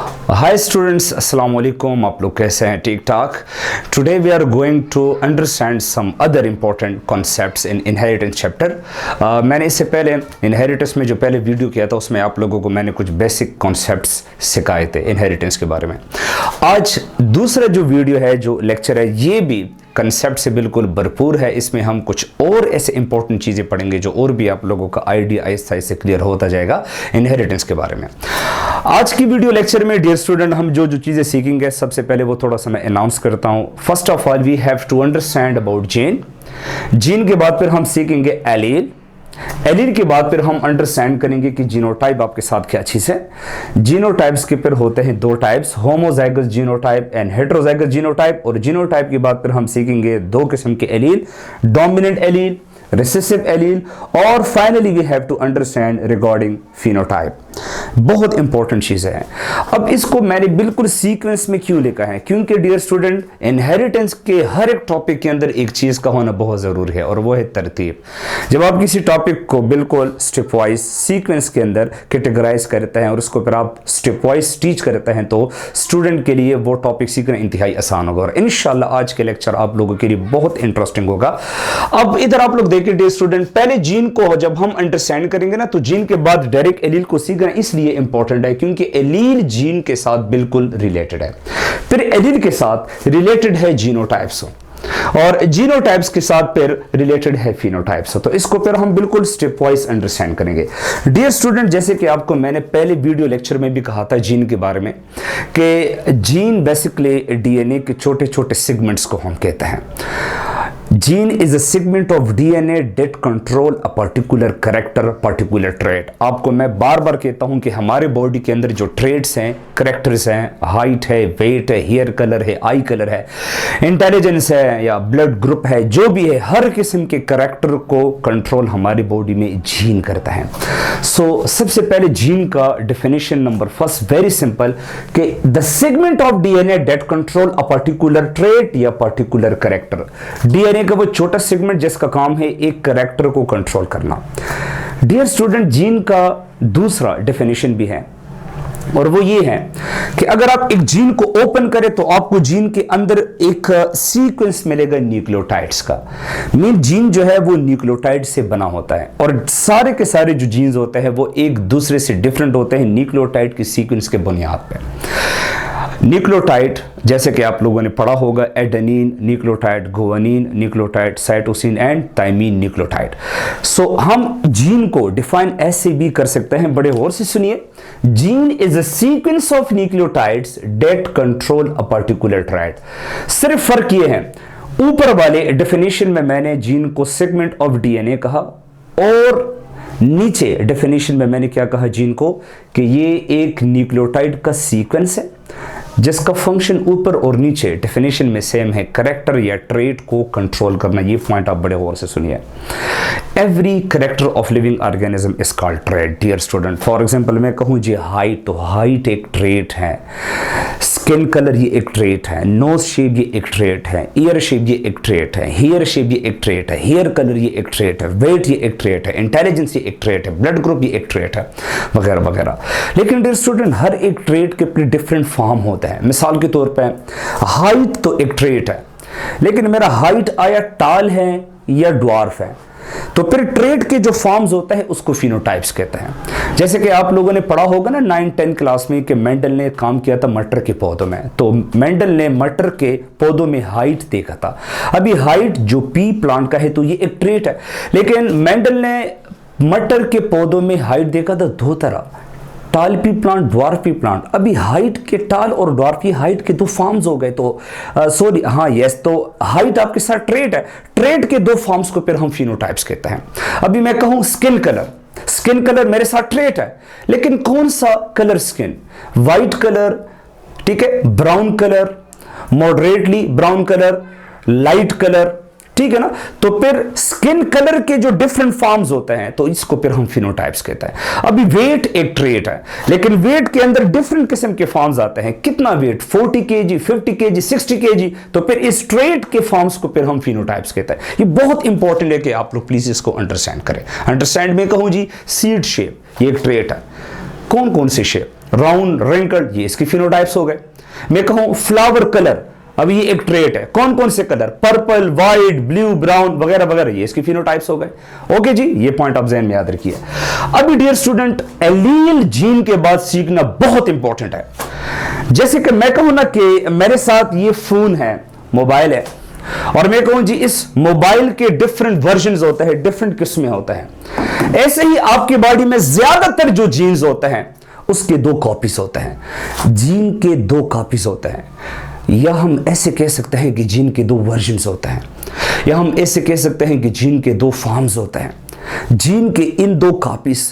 Hi students, अस्सलाम वालेकुम। आप लोग कैसे हैं? ठीक ठाक। Today we are going to understand some other important concepts in inheritance chapter. मैंने इससे पहले इनहेरिटेंस में जो पहले वीडियो किया था उसमें आप लोगों को मैंने कुछ बेसिक कॉन्सेप्ट्स सिखाए थे इनहेरिटेंस के बारे में। आज दूसरा जो वीडियो है, जो लेक्चर है, ये भी कंसेप्ट से बिल्कुल भरपूर है। इसमें हम कुछ और ऐसे इंपॉर्टेंट चीज़ें पढ़ेंगे जो और भी आप लोगों का आइडिया आहिस्ता आहिस्ता क्लियर होता जाएगा इनहेरिटेंस के बारे में। आज की वीडियो लेक्चर में डियर स्टूडेंट हम जो चीज़ें सीखेंगे, सबसे पहले वो थोड़ा सा मैं अनाउंस करता हूँ। First of all we have to understand about gene. Gene के बाद फिर हम सीखेंगे एलील। एलील के बाद फिर हम अंडरस्टैंड करेंगे कि जीनोटाइप आपके साथ क्या चीज़ है। जीनोटाइप्स के फिर होते हैं दो types, homozygous genotype and heterozygous genotype. और जीनोटाइप के बाद फिर हम सीखेंगे दो किस्म के allele, dominant allele, recessive allele, और finally we have to understand regarding phenotype. बहुत इंपॉर्टेंट चीज़ है। अब इसको मैंने बिल्कुल सीक्वेंस में क्यों लिखा है, क्योंकि डियर स्टूडेंट इनहेरिटेंस के हर एक टॉपिक के अंदर एक चीज़ का होना बहुत ज़रूरी है, और वो है तरतीब। जब आप किसी टॉपिक को बिल्कुल स्टेप वाइज सीक्वेंस के अंदर कैटेगराइज करते हैं और उसको फिर आप स्टेप वाइज टीच करते हैं, तो स्टूडेंट के लिए वो टॉपिक सीखना इंतहाई आसान होगा। और इंशाल्लाह आज के लेक्चर आप लोगों के लिए बहुत इंटरेस्टिंग होगा। अब इधर आप लोग देखिए डियर स्टूडेंट, पहले जीन को जब हम अंडरस्टैंड करेंगे ना, तो जीन के बाद डायरेक्ट एलील को सीखना इसलिए इंपॉर्टेंट है क्योंकि एलील जीन के साथ बिल्कुल रिलेटेड है। फिर एलील के साथ रिलेटेड है जीनोटाइप्स, और जीनोटाइप्स के साथ फिर रिलेटेड है फिनोटाइप्स। तो इसको फिर हम बिल्कुल स्टेप वाइज अंडरस्टैंड करेंगे। डियर स्टूडेंट, जैसे कि आपको मैंने पहले वीडियो लेक्चर में भी कहा था जीन के बारे में, कि जीन बेसिकली डीएनए के छोटे छोटे सेगमेंट्स को हम कहते हैं। Gene is a segment of DNA that control a particular character, particular trait. आपको मैं बार बार कहता हूं कि हमारे बॉडी के अंदर जो ट्रेट्स हैं, कैरेक्टर्स हैं, हाइट है, वेट है, हेयर कलर है, आई कलर है, इंटेलिजेंस है या ब्लड ग्रुप है, जो भी है, हर किस्म के कैरेक्टर को कंट्रोल हमारी बॉडी में जीन करता है। सो सबसे पहले जीन का definition number first, very simple, कि the segment of DNA that control a particular trait या पर्टिकुलर कैरेक्टर। डीएनए का वो छोटा सेगमेंट जिसका काम है एक कैरेक्टर को कंट्रोल करना। डियर स्टूडेंट, जीन का दूसरा डेफिनेशन भी है, और वो ये है कि अगर आप एक जीन को ओपन करें तो आपको जीन के अंदर एक सीक्वेंस मिलेगा न्यूक्लियोटाइड्स का। मीन जीन जो है वो न्यूक्लियोटाइड से बना होता है, और सारे के सारे जो जीन्स होते हैं वो एक दूसरे से डिफरेंट होते हैं न्यूक्लियोटाइड की सीक्वेंस के बुनियाद पे। न्यूक्लियोटाइड जैसे कि आप लोगों ने पढ़ा होगा, adenine nucleotide, guanine nucleotide, cytosine and thymine nucleotide. So हम जीन को डिफाइन ऐसे भी कर सकते हैं, बड़े गौर से सुनिए। Gene is a sequence of nucleotides that control a particular trait. सिर्फ फर्क ये है, ऊपर वाले डेफिनेशन में मैंने जीन को सेगमेंट ऑफ डीएनए कहा, और नीचे डेफिनेशन में मैंने क्या कहा जीन को, कि ये एक न्यूक्लियोटाइड का सीक्वेंस है जिसका फंक्शन ऊपर और नीचे डेफिनेशन में सेम है, कैरेक्टर या ट्रेट को कंट्रोल करना। ये पॉइंट आप बड़े गौर से सुनिए। Every character of living organism is called trait. Dear student, for example मैं कहूँ जी हाइट, तो हाइट एक ट्रेट है, स्किन कलर ये एक ट्रेट है, नोज शेप ये एक ट्रेट है, ईयर शेप ये एक ट्रेट है, हेयर शेप ये एक ट्रेट है, हेयर कलर ये एक ट्रेट है, वेट ये एक ट्रेट है, इंटेलिजेंस ये एक ट्रेट है, ब्लड ग्रुप ये एक ट्रेट है, वगैरह वगैरह। लेकिन डियर स्टूडेंट, हर एक ट्रेट के अपने डिफरेंट फॉर्म होते हैं। मिसाल के तौर पे हाइट तो एक ट्रेट है, लेकिन मेरा हाइट आया टाल है या ड्वार्फ है, तो फिर ट्रेट के जो फॉर्म्स होते हैं उसको फिनोटाइप्स कहते हैं। जैसे कि आप लोगों ने पढ़ा होगा ना 9-10 क्लास में कि मेंडल ने काम किया था मटर के पौधों में, तो मेंडल ने मटर के पौधों में हाइट देखा था। अभी हाइट जो पी प्लांट का है तो ये एक ट्रेट है, लेकिन मेंडल ने मटर के पौधों में हाइट देखा था दो तरह, टाल P plant, dwarf P plant. अभी हाइट के टाल और ड्वार्फ की हाइट के दो फॉर्म्स हो गए, तो सॉरी हाँ यस, तो हाइट आपके साथ ट्रेट है, ट्रेट के दो फॉर्म्स को फिर हम फिनोटाइप्स कहते हैं। अभी मैं कहूं स्किन कलर, स्किन कलर मेरे साथ ट्रेट है, लेकिन कौन सा कलर स्किन, वाइट कलर, ठीक है, brown colour, moderately brown colour, light colour, ठीक है ना। तो फिर स्किन कलर के जो डिफरेंट फॉर्म्स होते हैं तो इसको फिर हम फिनोटाइप्स कहते हैं। अभी वेट एक ट्रेट है, लेकिन वेट के अंदर डिफरेंट किस्म के फॉर्म्स आते हैं। कितना वेट, 40 kg, 50 kg, 60 kg, तो फिर इस ट्रेट के फॉर्म्स को फिर हम फिनोटाइप्स कहते हैं। ये बहुत इंपॉर्टेंट है कि आप लोग प्लीज इसको अंडरस्टैंड करें। अंडरस्टैंड में कहूं जी सीड शेप, ये एक ट्रेट है। कौन कौन सी शेप, राउंड, रिंकल्ड, ये इसके फिनोटाइप्स हो गए। मैं कहूं फ्लावर कलर, अभी ये एक ट्रेट है, कौन कौन से colour, purple, white, blue, brown वगैरह वगैरह, ये इसके फिनोटाइप्स हो गए। ओके जी, ये पॉइंट आप ज़हन में याद रखिए। अभी डियर स्टूडेंट, एलील जीन के बाद सीखना बहुत इंपॉर्टेंट है। जैसे कि मैं कहूं ना कि मेरे साथ ये फोन है, मोबाइल है, और मैं कहूं जी इस मोबाइल के डिफरेंट वर्जन्स होते हैं, डिफरेंट किस्में होते हैं। ऐसे ही आपकी बॉडी में ज्यादातर जो जीन्स होते हैं उसके 2 कॉपीज होते हैं, जीन के 2 कॉपीज होते हैं, या हम ऐसे कह सकते हैं कि जीन के 2 वर्जन्स होते हैं, या हम ऐसे कह सकते हैं कि जीन के 2 फॉर्म्स होते हैं। जीन के इन 2 कॉपीज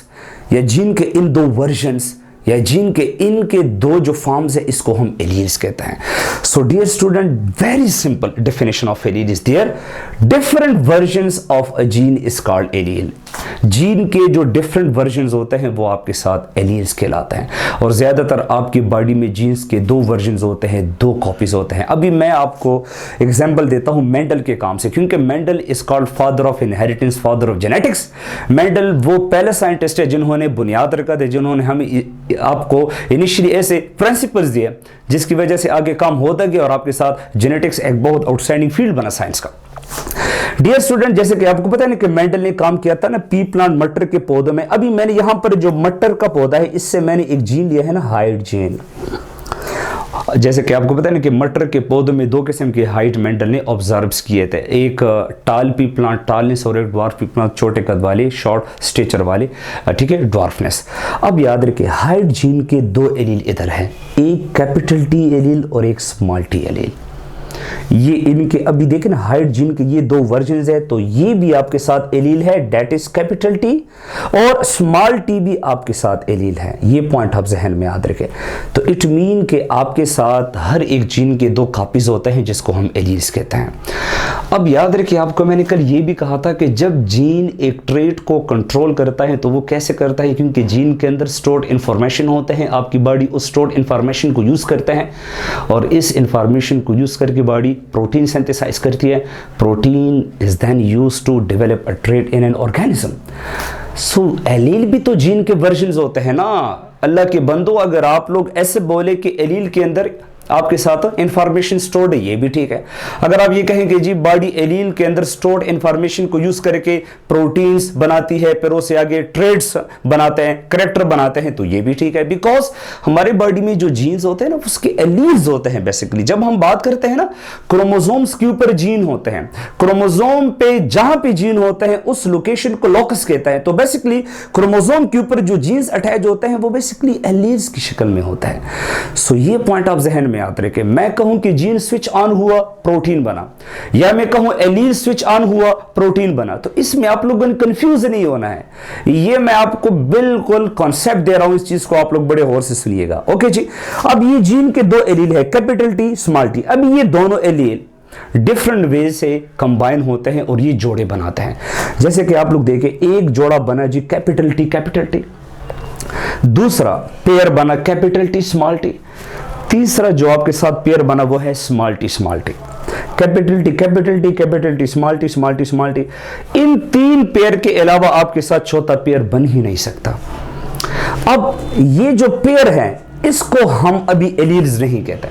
या जीन के इन 2 वर्जन्स या जीन के इनके 2 जो फॉर्म्स है, इसको हम एलील्स कहते हैं। So dear student, very simple definition of allele is there, different versions of a gene is called allele. Gene के जो डिफरेंट वर्जन्स होते हैं वो आपके साथ एलील्स कहलाते हैं, और ज्यादातर आपकी बॉडी में जीन्स के 2 वर्जन्स होते हैं, 2 कॉपीज होते हैं। अभी मैं आपको एग्जांपल देता हूं मेंडल के काम से, क्योंकि Mendel is called father of inheritance, father of genetics. Mendel वो पहले साइंटिस्ट है जिन्होंने बुनियाद रखा था, जिन्होंने हमें आपको इनिशियली ऐसे प्रिंसिपल्स दिए जिसकी वजह से आगे काम होता गया, और आपके साथ जेनेटिक्स एक बहुत आउटस्टैंडिंग फील्ड बना साइंस का। डियर स्टूडेंट, जैसे कि आपको पता है ना कि मेंडल ने काम किया था ना पी प्लांट, मटर के पौधों में। अभी मैंने यहां पर जो मटर का पौधा है, इससे मैंने एक जीन लिया है ना, हाइट जीन। जैसे कि आपको पता है ना कि मटर के पौधों में 2 किस्म के हाइट मेंडल ने ऑब्जर्व किए थे, एक टाल पी प्लांट टालनेस और एक ड्वार्फ पी प्लांट छोटे कद वाले, शॉर्ट स्टेचर वाले, ठीक है, ड्वार्फनेस। अब याद रखिए, हाइट जीन के 2 एलील इधर है, एक कैपिटल टी एलील और एक स्मॉल टी एलील। ये इनके अभी देखें ना, हाइट जीन के ये 2 वर्जन्स है, तो ये भी आपके साथ एलील है, डेट इज कैपिटल टी, और स्मॉल टी भी आपके साथ एलील है। ये पॉइंट आप जहन में याद रखें। तो इट मीन के आपके साथ हर एक जीन के 2 कॉपीज होते हैं, जिसको हम एलील्स कहते हैं। अब याद रखिए, आपको मैंने कल ये भी कहा था कि जब जीन एक ट्रेट को कंट्रोल करता है तो वो कैसे करता है, क्योंकि जीन के अंदर स्टोर्ड इंफॉर्मेशन होते हैं, आपकी बॉडी उस स्टोर्ड इंफॉर्मेशन को यूज करते हैं, और इस इंफॉर्मेशन को यूज करके बॉडी प्रोटीन सिंथेसाइज करती है। Protein is then used to develop a trait in an organism. So allele भी तो जीन के वर्जन्स होते हैं ना। अल्लाह के बंदो, अगर आप लोग ऐसे बोले कि एलील के अंदर आपके साथ इंफॉर्मेशन स्टोर्ड है, ये भी ठीक है। अगर आप ये कहें कि जी बॉडी एलील के अंदर स्टोर्ड इंफॉर्मेशन को यूज करके प्रोटीन्स बनाती है, फिर उससे आगे ट्रेड्स बनाते हैं, कैरेक्टर बनाते हैं, तो ये भी ठीक है, बिकॉज हमारे बॉडी में जो जीन्स होते हैं ना, उसके एलील्स होते हैं। बेसिकली जब हम बात करते हैं ना, क्रोमोसोम्स के ऊपर जीन होते हैं, क्रोमोसोम पे जहां पे जीन होते हैं उस लोकेशन को लोकस कहता है। तो बेसिकली क्रोमोसोम के ऊपर जो जीन्स अटैच होते हैं वो बेसिकली एलील्स की शक्ल में होता है। सो ये पॉइंट आप जहन में याद रखें। मैं कहूं कि जीन स्विच ऑन हुआ, प्रोटीन बना, या मैं कहूं एलील स्विच ऑन हुआ, प्रोटीन बना, तो इसमें आप लोगों ने कंफ्यूज नहीं होना है। ये मैं आपको बिल्कुल कॉन्सेप्ट दे रहा हूं, इस चीज को आप लोग बड़े गौर से सुनिएगा। ओके जी, अब ये जीन के 2 एलील है, कैपिटल टी, स्मॉल टी। अब ये दोनों एलील डिफरेंट वे से कंबाइन होते हैं और ये जोड़े बनाते हैं। जैसे कि आप लोग देखें, एक जोड़ा बना जी कैपिटल टी, दूसरा पेयर बना कैपिटल टी, स्मॉल टी, तीसरा जो आपके साथ पेयर बना वो है small T, capital T, small T. इन 3 पेयर के अलावा आपके साथ चौथा पेयर बन ही नहीं सकता। अब ये जो पेयर है इसको हम अभी एलील्स नहीं कहते।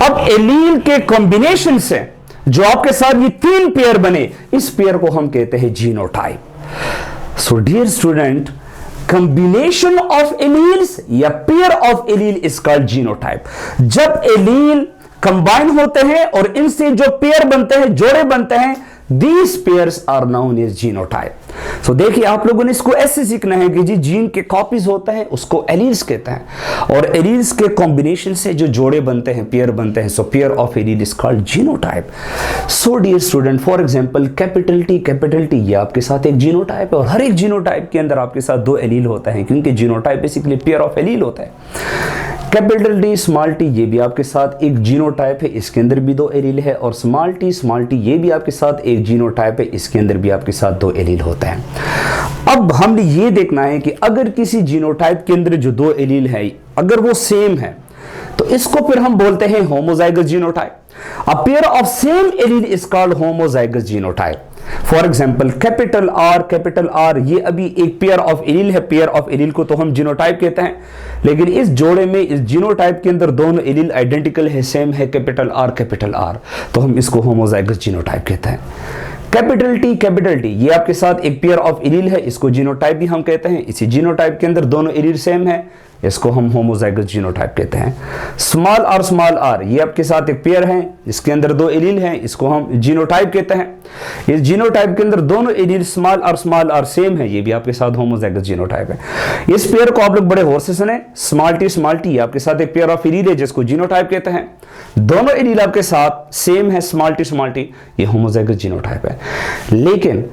अब एलील के कॉम्बिनेशन से जो आपके साथ ये 3 पेयर बने, इस पेयर को हम कहते हैं genotype. So dear student, combination of alleles या pair of allele is called genotype। जब एलील कंबाइन होते हैं और इनसे जो पेयर बनते हैं, जोड़े बनते हैं, these pairs are known as genotype। so देखिए, आप लोगों ने इसको ऐसे सीखना है कि जी जीन के कॉपीज होता है उसको एलील्स कहते हैं, और एलील्स के कॉम्बिनेशन से जो जोड़े बनते हैं, पेयर बनते हैं, so pair of allele is called genotype. So dear student, for example capital T ये आपके साथ एक जीनोटाइप है, और हर एक जीनोटाइप के अंदर आपके साथ 2 एलील होता है, क्योंकि genotype basically pair of allele होता है। कैपिटल टी, स्मॉल टी ये भी आपके साथ एक जीनोटाइप है, इसके अंदर भी 2 एलील है, और स्मॉल टी ये भी आपके साथ एक जीनोटाइप है, इसके अंदर भी आपके साथ 2 एलील होते हैं। अब हमने ये देखना है कि अगर किसी जीनोटाइप के अंदर जो 2 एलील है अगर वो सेम है, तो इसको फिर हम बोलते हैं homozygous genotype. A pair of same allele is called homozygous genotype. For example capital R ये अभी एक पेयर ऑफ एलील है, पेयर ऑफ एलील को तो हम जीनोटाइप कहते हैं। लेकिन इस जोड़े में, इस जीनोटाइप के अंदर दोनों एलील आइडेंटिकल है, सेम है, कैपिटल आर, तो हम इसको होमोजाइगस जीनोटाइप कहते हैं। कैपिटल टी ये आपके साथ एक पेयर ऑफ एलील है, इसको जीनोटाइप भी हम कहते हैं। इसी जीनोटाइप के अंदर दोनों एलील सेम है, इसको हम होमोजाइगस जीनोटाइप कहते हैं। स्मॉल आर ये आपके साथ एक पेयर है, इसके अंदर दो एलील हैं, इसको हम जीनोटाइप कहते हैं। इस जीनोटाइप के अंदर दोनों एलील स्मॉल आर सेम है, ये भी आपके साथ होमोजाइगस जीनोटाइप है। इस पेयर को आप लोग बड़े गौर से सुने, स्मॉल टी आपके साथ एक पेयर ऑफ एलील है जिसको जीनोटाइप कहते हैं। दोनों एलील आपके साथ सेम है, स्मॉल टी, ये होमोजाइगस जीनोटाइप है। लेकिन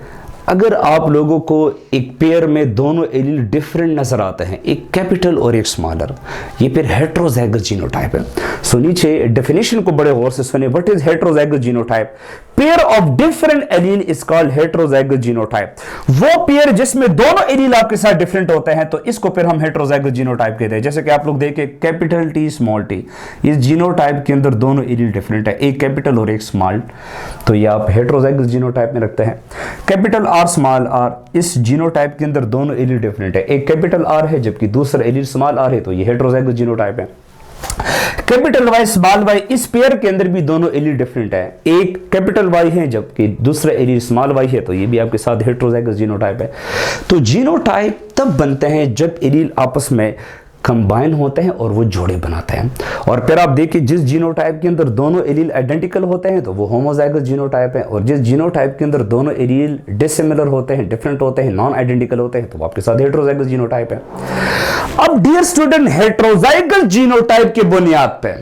अगर आप लोगों को एक पेयर में दोनों एलील डिफरेंट नजर आते हैं, एक कैपिटल और एक स्मॉलर, ये फिर हेट्रोजाइगस जीनोटाइप है। सो नीचे डेफिनेशन को बड़े गौर से सुने, what is heterozygous genotype? Pair of different allele is called heterozygous genotype. वो पेयर जिसमें दोनों एलील आपके साथ डिफरेंट होते हैं, तो इसको फिर हम हेट्रोजाइगस जीनोटाइप कहते हैं। जैसे कि आप लोग देखें, कैपिटल टी स्मॉल टी, इस जीनोटाइप के अंदर दोनों एलील डिफरेंट है, एक कैपिटल और एक स्मॉल, तो ये आप हेट्रोजाइगस जीनोटाइप में रखते हैं। कैपिटल आर स्मॉल आर, इस जीनोटाइप के अंदर दोनों एलील डिफरेंट है, एक कैपिटल आर है जबकि दूसरा एलील स्मॉल आर है, तो ये हेट्रोजाइगस जीनोटाइप है। कैपिटल वाई स्मॉल वाई, इस पेयर के अंदर भी दोनों एलील डिफरेंट है, एक कैपिटल वाई है जबकि दूसरा एलील स्मॉल वाई है, तो ये भी आपके साथ हेट्रोजाइगस जीनोटाइप है। तो जीनोटाइप तब बनते हैं जब एलील आपस में कंबाइन होते हैं और वो जोड़े बनाते हैं। और फिर आप देखिए, जिस जीनोटाइप के अंदर दोनों एलील आइडेंटिकल होते हैं तो वो होमोजाइगस जीनोटाइप है, और जिस जीनोटाइप के अंदर दोनों एलील डिसिमिलर होते हैं, डिफरेंट होते हैं, नॉन आइडेंटिकल होते हैं, तो आपके साथ हेट्रोजाइगस जीनोटाइप है। अब डियर स्टूडेंट, हेट्रोजाइगस जीनोटाइप के बुनियाद पे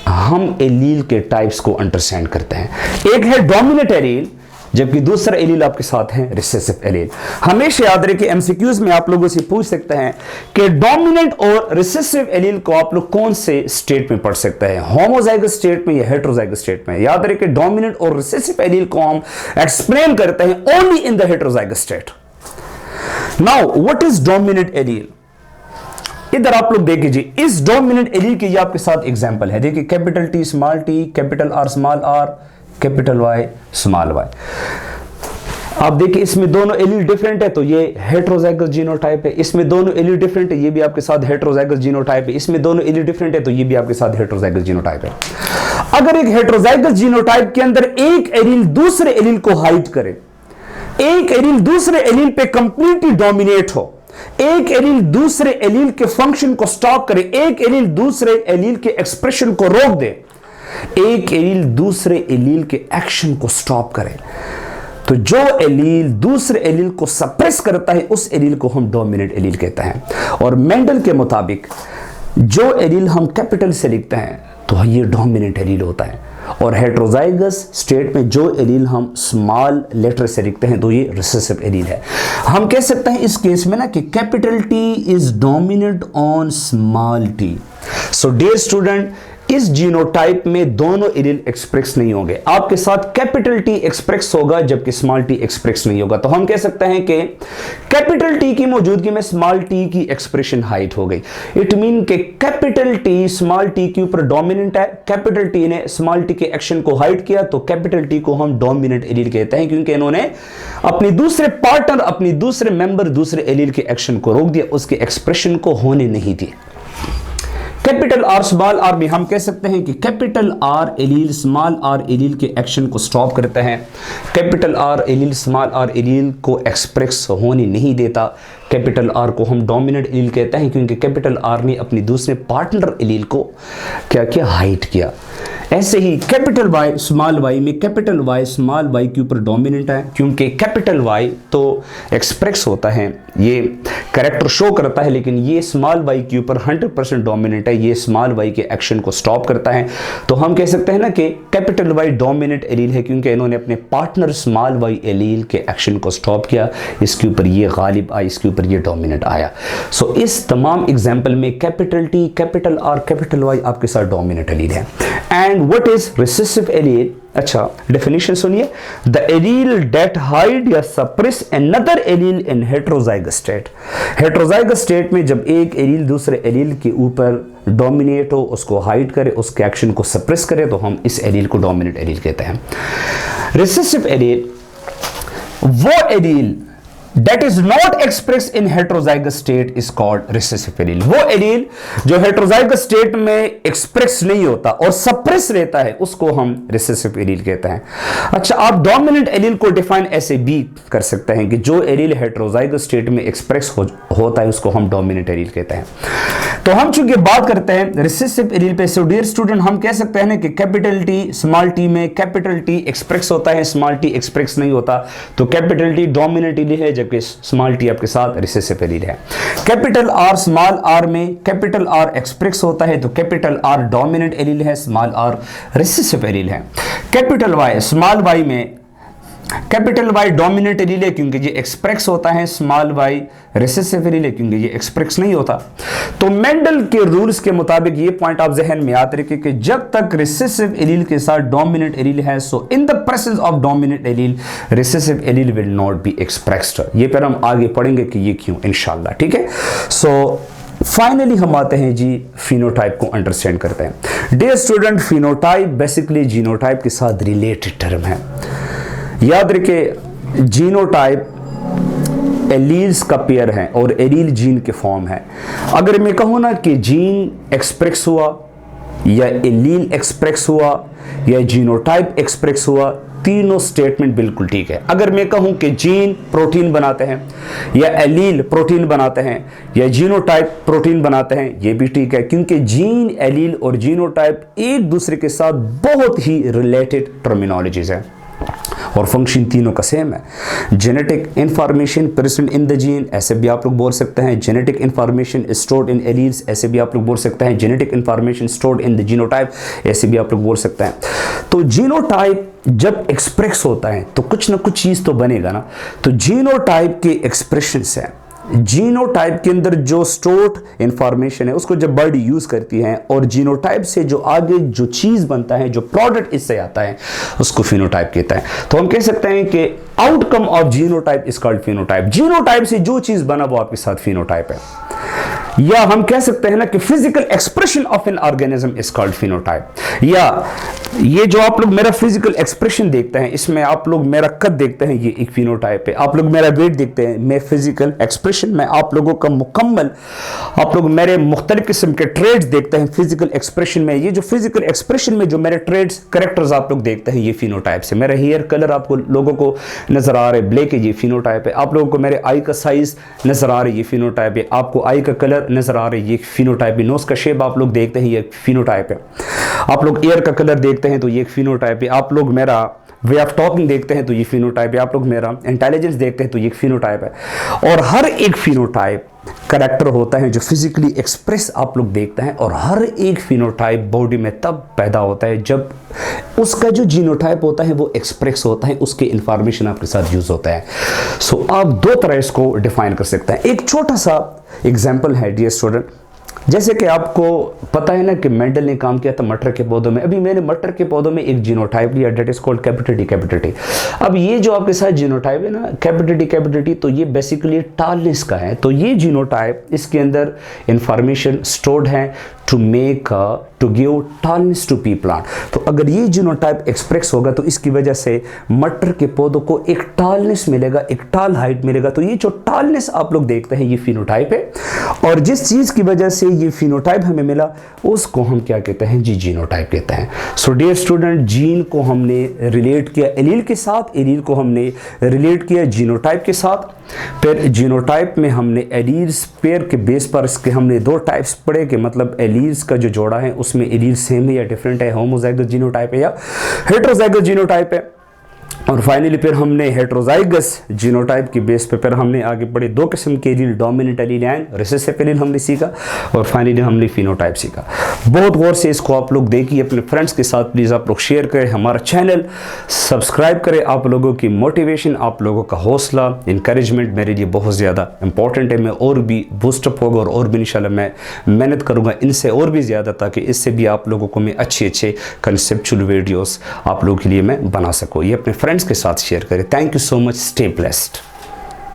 हम एलील के टाइप्स को अंडरस्टैंड करते हैं। एक है डोमिनेंट एलील, जबकि दूसरा एलील आपके साथ है रिसेसिव एलील। हमेशा याद रखिए, एमसीक्यूज में आप लोगों से पूछ सकते हैं कि डोमिनेंट और रिसेसिव एलील को आप लोग कौन से स्टेट में पढ़ सकते हैं, होमोजाइगस स्टेट में या हेट्रोजाइगस स्टेट में? याद रखिए, डोमिनेंट और रिसेसिव एलील को हम एक्सप्लेन करते हैं only in the heterozygous state. Now what is dominant allele? इधर आप लोग देखिए जी, इस डोमिनेंट एलील की आपके साथ एग्जांपल है, देखिए capital T small T, capital R small R, capital Y small Y. आप देखिए, इसमें दोनों एलील डिफरेंट है तो ये हेट्रोजाइगस जीनोटाइप है, इसमें दोनों एलील डिफरेंट है, ये भी आपके साथ हेट्रोजाइगस जीनोटाइप है, इसमें दोनों एलील डिफरेंट है तो ये भी आपके साथ हेट्रोजाइगस जीनोटाइप है। अगर एक हेट्रोजाइगस जीनोटाइप के अंदर एक एलील दूसरे एलील को हाइड करे, एक एलील दूसरे एलील पे कंप्लीटली डोमिनेट हो, एक एलील दूसरे एलील के फंक्शन को स्टॉप करे, एक एलील दूसरे एलील के एक्सप्रेशन को रोक दे, एक एलील दूसरे एलील के एक्शन को स्टॉप करे, तो जो एलील दूसरे एलील को सप्रेस करता है उस एलील को हम डोमिनेंट एलील कहते हैं। और मेंडल के मुताबिक जो एलील हम कैपिटल से लिखते हैं तो ये डोमिनेंट एलील होता है, और हेट्रोजाइगस स्टेट में जो एलील हम स्मॉल लेटर से लिखते हैं तो ये रिसेसिव एलील है। हम कह सकते हैं इस केस में ना कि capital T is dominant on small T. So dear student, इस जीनोटाइप में दोनों एलील एक्सप्रेस नहीं होंगे, आपके साथ कैपिटल टी एक्सप्रेस होगा जबकि स्मॉल टी एक्सप्रेस नहीं होगा। तो हम कह सकते हैं कि कैपिटल टी की मौजूदगी में स्मॉल टी की एक्सप्रेशन हाइट हो गई। इट मीन कि कैपिटल टी स्मॉल टी के ऊपर डोमिनेंट है, कैपिटल टी ने स्मॉल टी के एक्शन को हाइड किया, तो कैपिटल टी को हम डोमिनेंट एलील कहते हैं, क्योंकि इन्होंने अपनी दूसरे पार्टनर, अपनी दूसरे मेंबर, दूसरे एलील के एक्शन को रोक दिया, उसके एक्सप्रेशन को होने नहीं दिया। कैपिटल आर स्मॉल आर में हम कह सकते हैं कि capital R allele small R allele के एक्शन को स्टॉप करता है, capital R allele small R allele को एक्सप्रेस होने नहीं देता। कैपिटल आर को हम डोमिनेंट एलील कहते हैं क्योंकि कैपिटल आर ने अपनी दूसरे पार्टनर एलील को क्या किया, हाइड किया। ऐसे ही कैपिटल वाई स्मॉल वाई में कैपिटल वाई स्मॉल वाई के ऊपर डोमिनेंट है, क्योंकि कैपिटल वाई तो एक्सप्रेस होता है, ये कैरेक्टर शो करता है, लेकिन ये स्मॉल वाई के ऊपर 100% डोमिनेंट है, ये स्मॉल वाई के एक्शन को स्टॉप करता है। तो हम कह सकते हैं ना कि कैपिटल वाई डोमिनेंट एलील है क्योंकि इन्होंने अपने पार्टनर स्मॉल वाई एलील के एक्शन को स्टॉप किया, इसके ऊपर ये गालिब आया, इसके ऊपर ये डोमिनेंट आया। सो इस तमाम एग्जाम्पल में capital T, capital R, capital Y आपके साथ डोमिनेंट एलील है। And what is recessive allele? अच्छा, डेफिनेशन सुनिए, द एलील डेट हाइड या suppress another allele in heterozygous state. Heterozygous state में जब एक एलील दूसरे एलील के ऊपर डोमिनेट हो, उसको हाइड करे, उसके एक्शन को सप्रेस करे, तो हम इस एलील को डोमिनेंट एलील कहते हैं। रिसेसिव एलील वो allele that is not expressed in heterozygous state is called recessive allele। वो एलील जो heterozygous state में एक्सप्रेस नहीं होता और सप्रेस रहता है उसको हम recessive allele कहते हैं। अच्छा, आप dominant allele को डिफाइन ऐसे भी कर सकते हैं कि जो एलील heterozygous state में एक्सप्रेस होता है उसको हम dominant allele कहते हैं। तो हम चूंकि बात करते हैं recessive allele पे, सो डियर स्टूडेंट हम कह सकते हैं ना कि कैपिटल टी स्मॉल टी में कैपिटल टी एक्सप्रेस होता है, स्मॉल टी एक्सप्रेस नहीं होता। तो कैपिटल टी डोमिनेंट एलील है जबकि स्मॉल टी आपके साथ रिसेसिव एलील है। कैपिटल आर स्मॉल आर में कैपिटल आर एक्सप्रेस होता है तो कैपिटल आर डोमिनेंट एलील है, स्मॉल आर रिसेसिव एलील है। कैपिटल वाई स्मॉल वाई में कैपिटल वाई डोमिनेंट एलील है क्योंकि ये एक्सप्रेस होता है, स्मॉल वाई रिसेसिव एलील है क्योंकि ये एक्सप्रेस नहीं होता। तो मेंडल के रूल्स के मुताबिक ये पॉइंट आप जहन में याद रखिए कि जब तक रिसेसिव एलील के साथ डोमिनेंट एलील है, so in the presence of dominant allele recessive allele will not be expressed. ये पर हम आगे पढ़ेंगे कि ये क्यों इंशाल्लाह, ठीक है। सो फाइनली हम आते हैं जी फिनोटाइप को अंडरस्टैंड करते हैं। Dear student, phenotype basically genotype के साथ रिलेटेड टर्म है। याद रखिए जीनोटाइप एलील्स का पेयर है और एलील जीन के फॉर्म है। अगर मैं कहूँ ना कि जीन एक्सप्रेस हुआ या एलील एक्सप्रेस हुआ या जीनोटाइप एक्सप्रेस हुआ, तीनों स्टेटमेंट बिल्कुल ठीक है। अगर मैं कहूँ कि जीन प्रोटीन बनाते हैं या एलील प्रोटीन बनाते हैं या जीनोटाइप प्रोटीन बनाते हैं, ये भी ठीक है क्योंकि जीन एलील और जीनोटाइप एक दूसरे के साथ बहुत ही रिलेटेड टर्मिनोलॉजीज हैं और फंक्शन तीनों का सेम है। Genetic information present in the gene, ऐसे भी आप लोग बोल सकते हैं। Genetic information stored in alleles, ऐसे भी आप लोग बोल सकते हैं। Genetic information stored in the genotype, ऐसे भी आप लोग बोल सकते हैं। तो जीनोटाइप जब एक्सप्रेस होता है तो कुछ ना कुछ चीज तो बनेगा ना। तो जीनोटाइप के एक्सप्रेशन है, जीनोटाइप के अंदर जो स्टोर्ड इंफॉर्मेशन है उसको जब बॉडी यूज करती है और जीनोटाइप से जो आगे जो चीज बनता है, जो प्रोडक्ट इससे आता है, उसको फिनोटाइप कहता है। तो हम कह सकते हैं कि outcome of genotype is called phenotype. Genotype से जो चीज बना वो आपके साथ फिनोटाइप है। या हम कह सकते हैं ना कि physical expression of an organism is called phenotype. या ये जो आप लोग मेरा फिजिकल एक्सप्रेशन देखते हैं, इसमें आप लोग मेरा कद देखते हैं, ये एक फिनोटाइप है। आप लोग मेरा वेट देखते हैं, मैं फिजिकल एक्सप्रेशन में आप लोगों का मुकम्मल, आप लोग मेरे मुख्तलिफ किस्म के ट्रेड्स देखते हैं फिजिकल एक्सप्रेशन में। ये जो फिजिकल एक्सप्रेशन में जो मेरे ट्रेड्स करेक्टर्स आप लोग देखते हैं, ये फिनोटाइप से। मेरा हेयर कलर आपको लोगों को नजर आ रहा है ब्लैक है, ये फिनोटाइप है। आप लोगों को मेरे आई का साइज नजर आ रहा है, ये फिनोटाइप है। आपको आई का कलर नजर आ रहा है, ये फिनोटाइप है। नोज का शेप आप लोग देखते हैं, ये फिनोटाइप है। आप लोग एयर का कलर देखते हैं तो ये फिनोटाइप है। आप लोग मेरा वे ऑफ टॉकिंग देखते हैं तो ये फिनोटाइप है। आप लोग मेरा इंटेलिजेंस देखते हैं तो ये फिनोटाइप है। और हर एक फिनोटाइप करैक्टर होता है जो फिजिकली एक्सप्रेस आप लोग देखते हैं, और हर एक फिनोटाइप बॉडी में तब पैदा होता है जब उसका जो जीनोटाइप होता है वो एक्सप्रेस होता है, उसके इंफॉर्मेशन आपके साथ यूज होता है। सो आप दो तरह इसको डिफाइन कर सकते हैं। एक छोटा सा एग्जाम्पल है डियर स्टूडेंट, जैसे कि आपको पता है ना कि मेंडल ने काम किया था मटर के पौधों में। अभी मैंने मटर के पौधों में एक जीनोटाइप लिया, that is called capital T. अब ये जो आपके साथ जीनोटाइप है ना कैपिटल टी, तो ये बेसिकली टालनेस का है। तो ये जीनोटाइप, इसके अंदर इंफॉर्मेशन स्टोर्ड है to give tallness to pea plant. तो अगर ये जीनोटाइप एक्सप्रेस होगा तो इसकी वजह से मटर के पौधों को एक टालनेस मिलेगा, एक टाल हाइट मिलेगा। तो ये जो टालनेस आप लोग देखते हैं ये फिनोटाइप है, और जिस चीज की वजह से ये फिनोटाइप हमें मिला उसको हम क्या कहते हैं जी, जीनोटाइप कहते हैं। सो डियर स्टूडेंट, जीन को हमने रिलेट किया एलील के साथ, एलील को हमने रिलेट किया जीनोटाइप के साथ। फिर जीनोटाइप में हमने एलील्स पेयर के बेस पर इसके हमने दो टाइप्स पढ़े कि मतलब एलील्स का जो जोड़ा है उसमें एलील सेम है या डिफरेंट है, होमोजाइगस जीनोटाइप है या हेटेरोजाइगस जीनोटाइप है। और फाइनली फिर हमने हेटेरोजाइगस जीनोटाइप की बेस पे फिर हमने आगे बढ़े दो किस्म के allele, dominant allele and recessive allele हमने सीखा, और फाइनली हमने फिनोटाइप सीखा। बहुत गौर से इसको आप लोग देखिए, अपने फ्रेंड्स के साथ प्लीज़ आप लोग शेयर करें, हमारा चैनल सब्सक्राइब करें। आप लोगों की मोटिवेशन, आप लोगों का हौसला, इंकरेजमेंट मेरे लिए बहुत ज़्यादा इंपॉर्टेंट है। मैं और भी बूस्टअप होगा और भी इंशाल्लाह मैं मेहनत करूँगा इनसे और भी ज़्यादा, ताकि इससे भी आप लोगों को मैं अच्छे कंसेप्चुअल वीडियोज़ आप लोगों के लिए मैं बना सकूँ। ये अपने फ्रेंड्स के साथ शेयर करें। Thank you so much, stay blessed.